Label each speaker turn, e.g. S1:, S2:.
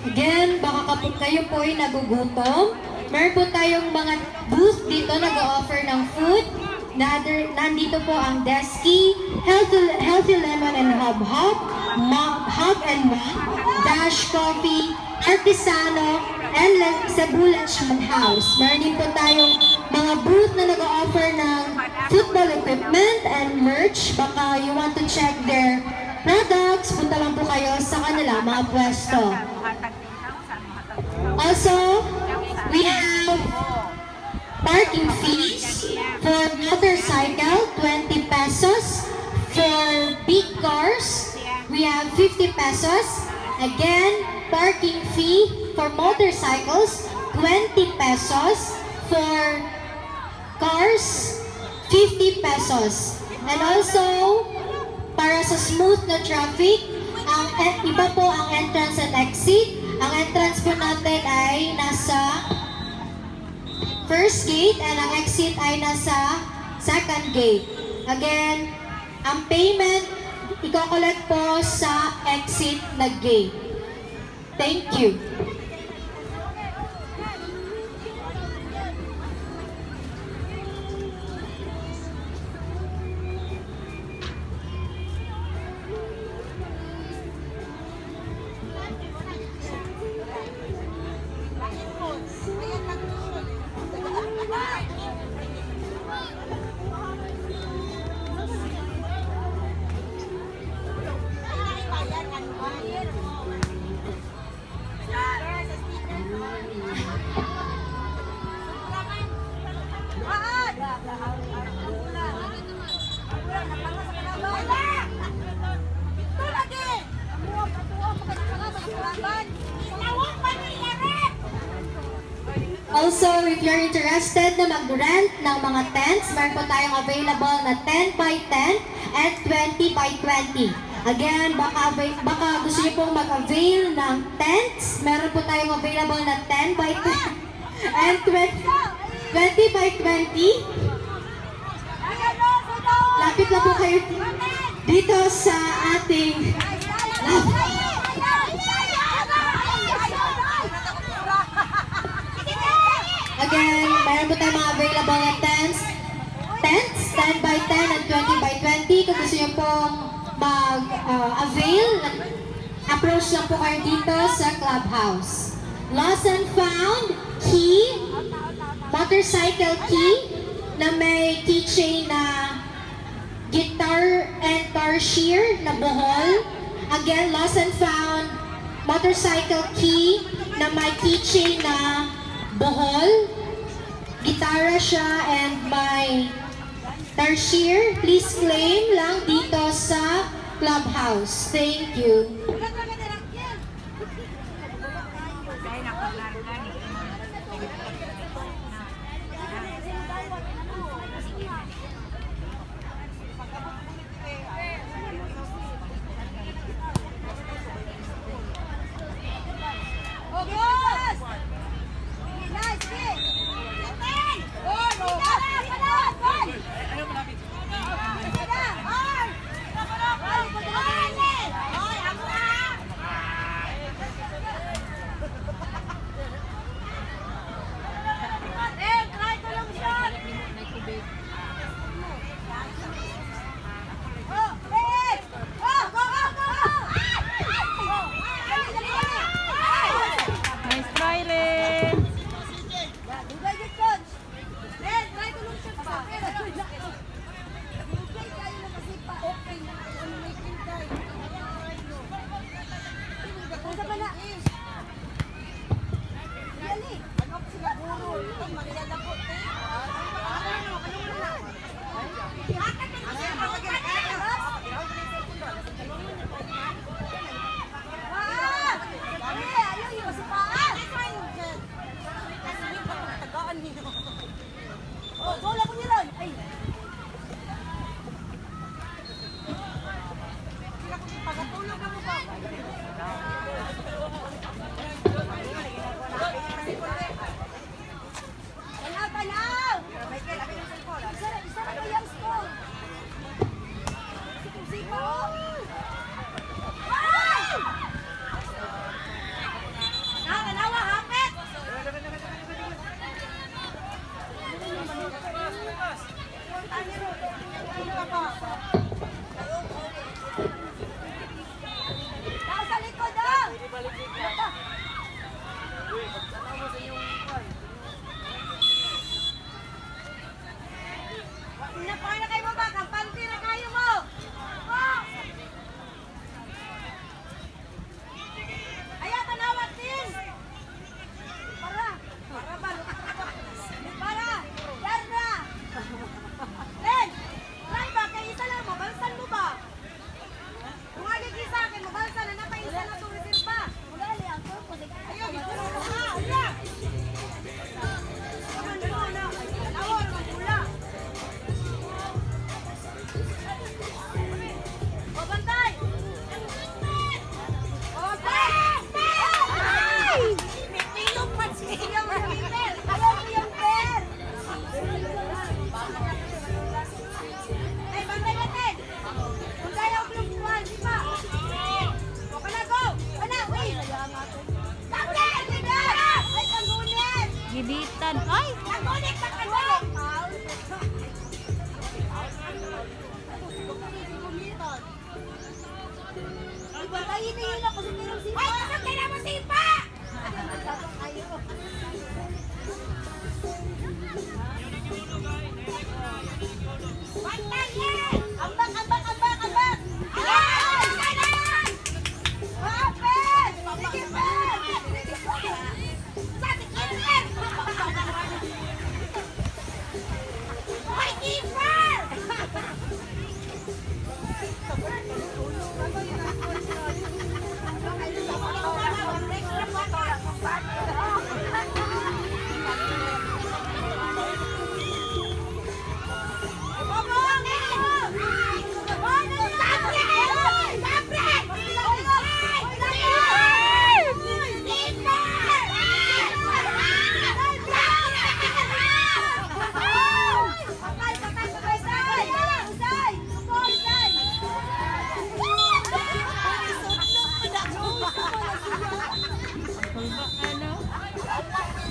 S1: Again, baka kapag kayo po ay nagugutom, meron po tayong mga booth dito nag-offer ng food. Nandito po ang Desky, Healthy Lemon and Hub Hub, Hub and One, Dash Coffee, Artisano, and Cebu Lunchman House. Meron din po tayong mga booth na nag-offer ng football equipment and merch. Baka you want to check their products, punta lang po kayo sa kanila, mga pwesto. Also, we have parking fees for motorcycle, 20 pesos. For big cars, we have 50 pesos. Again, parking fee for motorcycles, 20 pesos. For cars, 50 pesos. And also, para sa smooth na traffic, iba po ang entrance and exit. Ang entrance po natin ay nasa first gate and ang exit ay nasa second gate. Again, ang payment, i-collect po sa exit na gate. Thank you. Also, if you're interested na mag-rent ng mga tents, meron po tayong available na 10 by 10 and 20 by 20. Again, baka gusto niyo pong mag-avail ng tents, meron po tayong available na 10 by 10 and 20 by 20. Lapit lang po kayo dito sa ating Again, mayroon po tayong mga available na tents, 10 by 10 and 20 by 20. Kung gusto niyo pong mag-avail, approach lang po kayo dito sa clubhouse. Lost and found key, motorcycle key, na may keychain na guitar and tarsier na buhol. Again, lost and found motorcycle key na may keychain na buhol. Gitara siya and may tarsier. Please claim lang dito sa clubhouse. Thank you.
S2: Gibitan. Ay!
S3: Iba, kainin yun ako sa